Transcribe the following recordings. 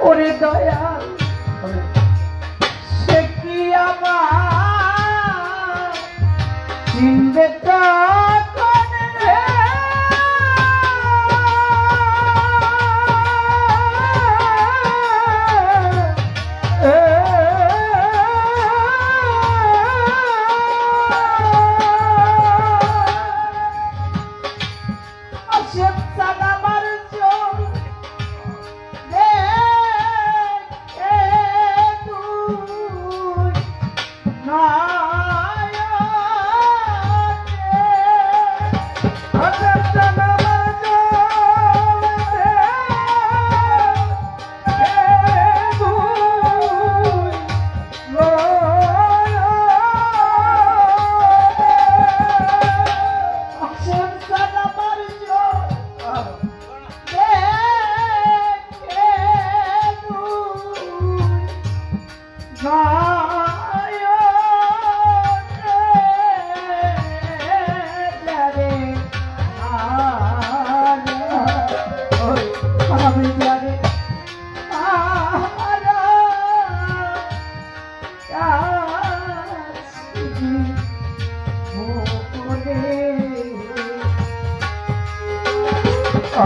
ওরে দয়াল সে কি আমার চিনবে কখন রে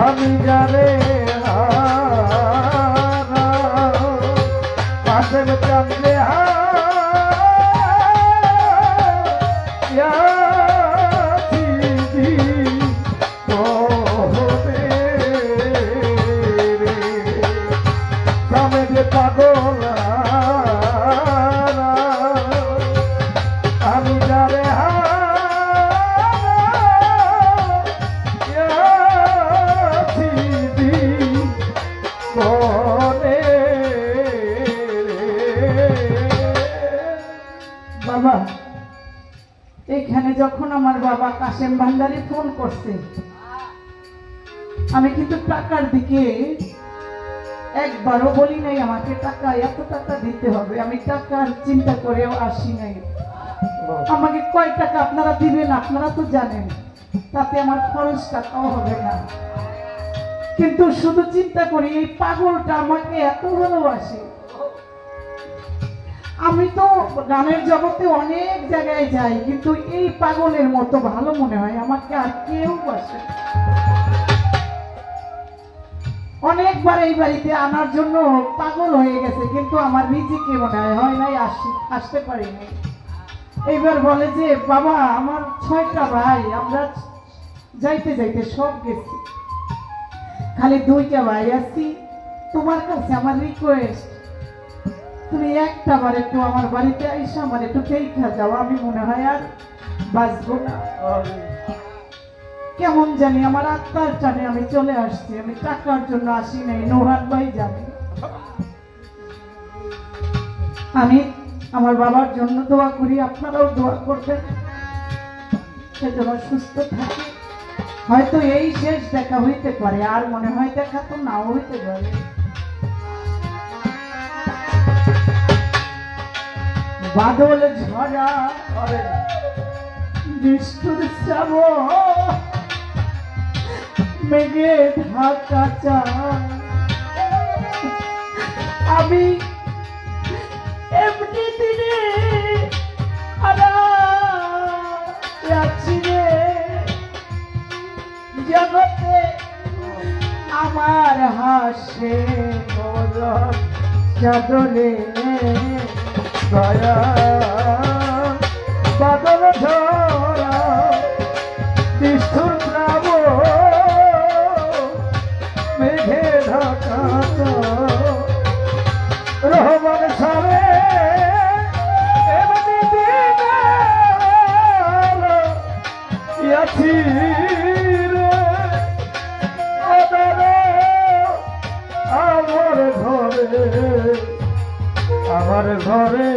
আমি যারে পাশে চাঁদে পাগল আমি যারে বাবা এখানে যখন আমার বাবা কাশেম ভান্ডারী ফোন করছে আমি কিন্তু টাকার দিকে একবারও বলি নাই আমাকে টাকা এত টাকা দিতে হবে আমি টাকার চিন্তা করেও আসি নাই আমাকে কয় টাকা আপনারা দিবেন আপনারা তো জানেন তাতে আমার খরচ টাকাও হবে না কিন্তু শুধু চিন্তা করি এই পাগলটা আমাকে এত ভালোবাসে আমি তো গানের জগতে অনেক জায়গায় যাই কিন্তু এই পাগলের মতো ভালো মনে হয় আমাকে আর কেউ বাসে অনেকবার এই বাড়িতে আনার জন্য পাগল হয়ে গেছে কিন্তু আমার রিজিকে মনে হয় নাই আসতে পারিনি এইবার বলে যে বাবা আমার 6টা ভাই আমরা যাইতে যাইতে সব গেছি খালি 2টা ভাই আসছি তোমার কাছে আমার রিকোয়েস্ট তুমি একটা বার একটু আমার বাড়িতে আইসা আমার একটু দেখা যাও আমি মনে হয় আর বাঁচবো না কেমন জানি আমার আত্মার টানে আমি চলে আসছি আমি টাকার জন্য আসি নাই নোহান ভাই জানে আমি আমার বাবার জন্য দোয়া করি আপনারাও দোয়া করবেন সে যেন সুস্থ থাকে হয়তো এই শেষ দেখা হইতে পারে আর মনে হয় দেখা তো নাও হইতে পারে বাদল ঝরা নিষ্ঠুর শ্রাবণ মেঘে ঢাকা চাঁদ আমি এমনি দিনে আছি রে জগতে আমার হাসে চাদরে দয়া বাদল ঝরা নিষ্ঠুর শ্রাবণ মেঘে ঢাকা রহমান সারে এমনি দিনে আছি রে আমার ঘরে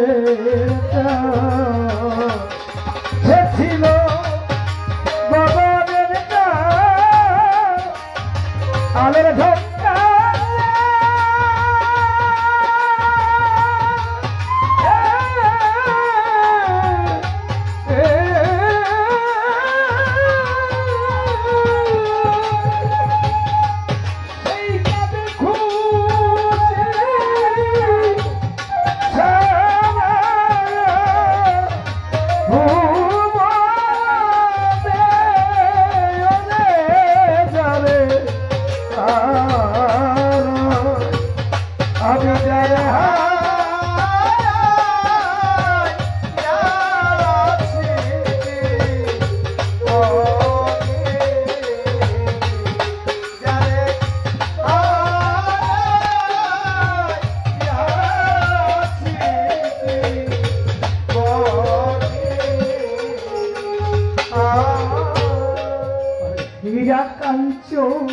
হীরা কাঞ্চন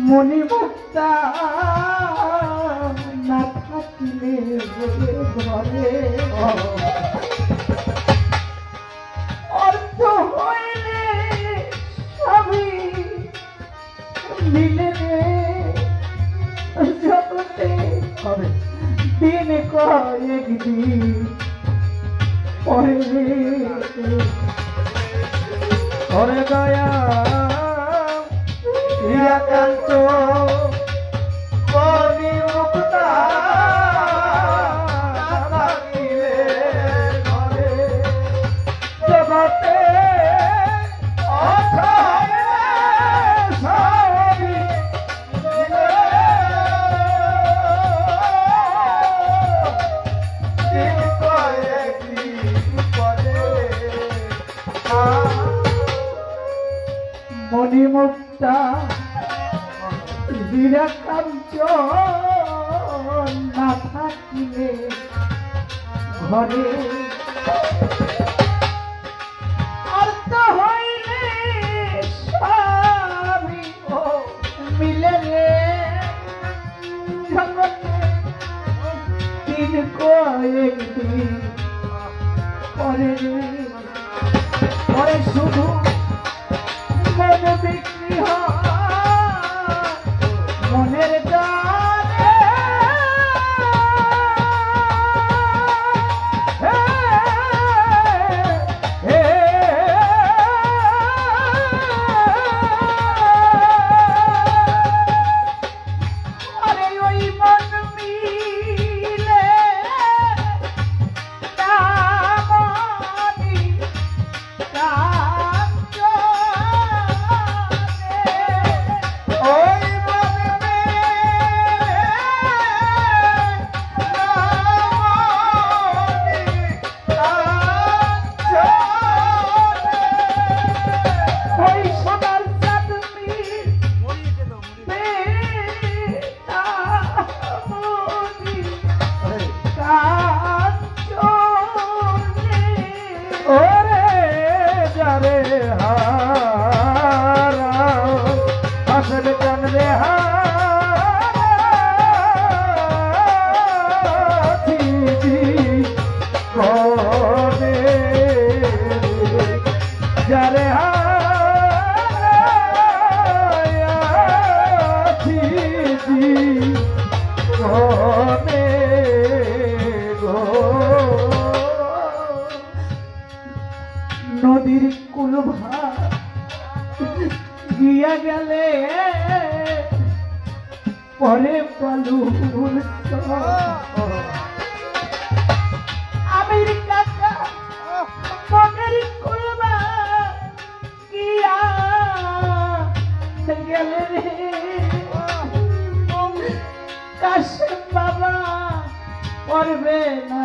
মণিমুক্তা না থাকিলে ঘরে অর্থ হইলে সবই মিলে রে জগতে দিন কয়েক দিন পরে ওরে দয়া হীরা কাঞ্চন মণিমুক্তা না থাকিলে ঘরে জগতে মণিমুক্তা হীরা কাঞ্চন না থাকিলে ঘরে অর্থ হইলে সবই মিলে রে জগতে দিন কয়েক দিন পরে পরে শুধু মন বিক্রি হয় মনের দানে আরে ওই মন মিলে দামনি যারে নদীর কুল গিয়া গেলে পরে পালুল আমির কাকা মনের কুলবা গিয়া গেলে রে কাশেম বাবা পড়বে না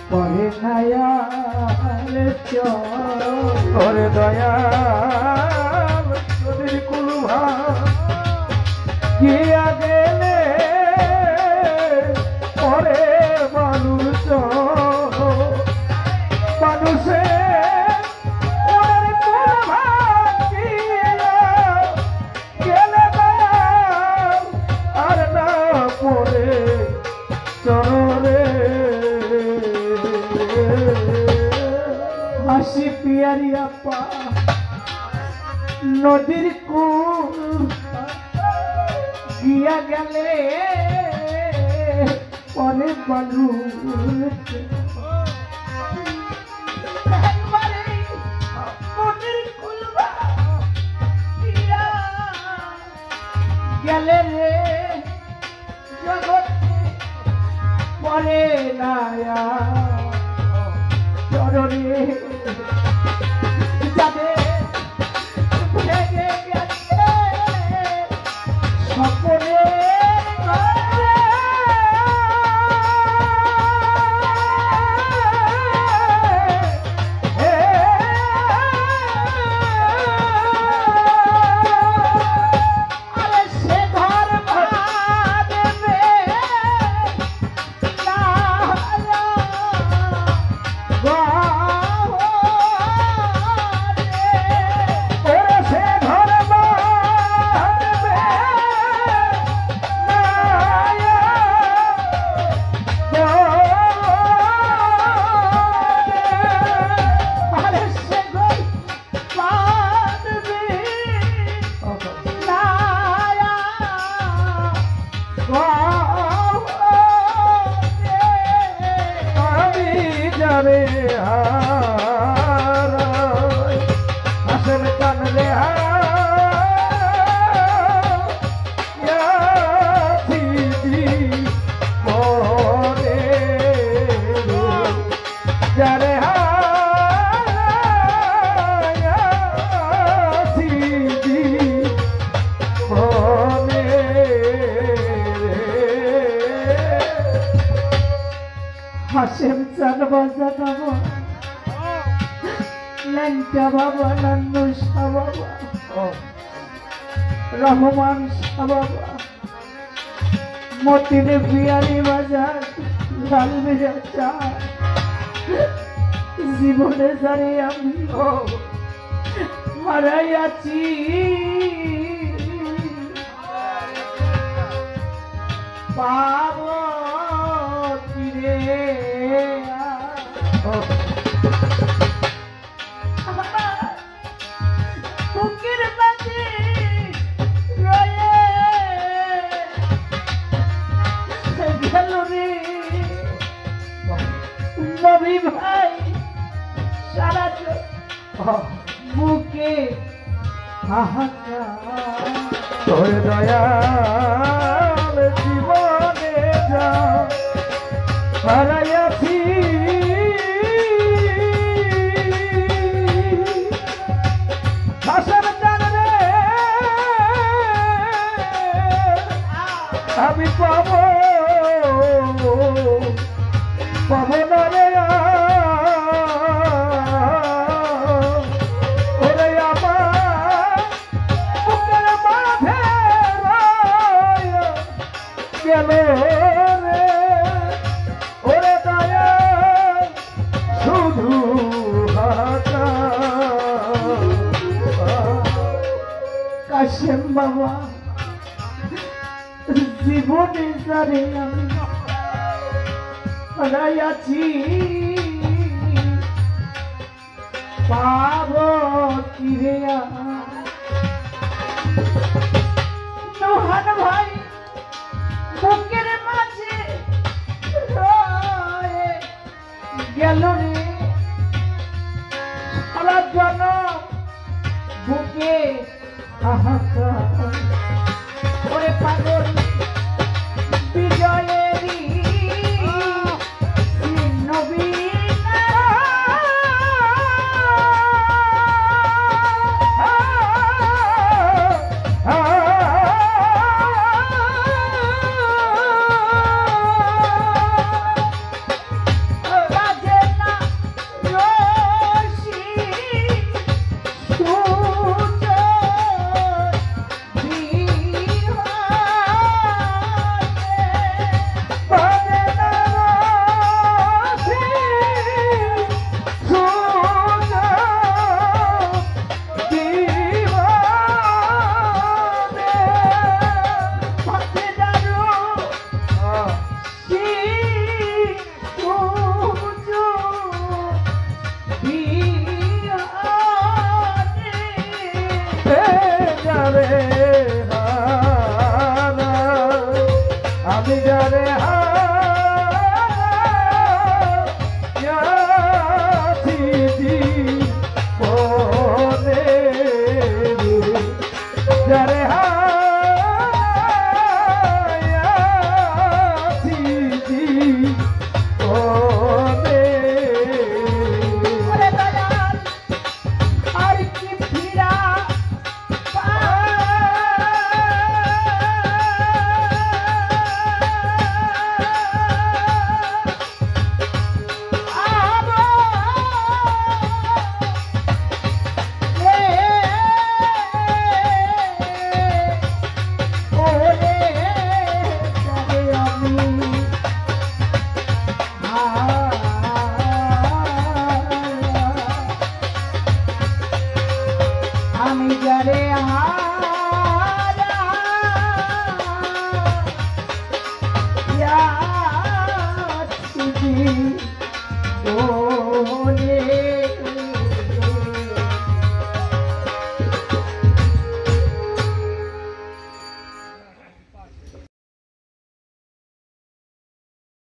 পরে নায়া করে দয়াল নদীর কুলভা গিয়া গেলে পরে মানুষ মানুষে আর না পরে চরে হাসি পিয়ারি আপা নদীর কুল গিয়া গেলে পরে বালু নদীর কুল গেলে রে জগৎ পরে নায়া চরণে যাদের ভেঙে গেছে স্বপ্নে যারে হারাই আসের কান রে যারে হাসেম চান বাজা বাবা ল্যাংটা বাবা নান্নু শাহ বাবা রহমান শাহ বাবা মতির বিয়ারি বাজার লাল বেজা চা জীবনে যারে আমি হারাইয়াছি পাব ফিরে বুকের মাঝে রয়ে গেল রে নবী ভাই সারা বুকে হাহাকার তোর দয়াল জীবনে যা হারাইয়াছি হাসের কান রে আমি পাবো না রে ওরে আমার বুকের মাঝে গেল রে ওরে দয়া শুধু কাশেম বাবা জীবনে যারে আমি হারাইয়াছি পাব ফিরে নোহান ভাই বুকের মাঝে রয়ে গেল রে সারা জনম বুকে হাহাকার ওরে পাগল বিজয়েরই নবী আমি যারে যারে আর কি ফিরা আমি যারে হারাইয়াছি ওরে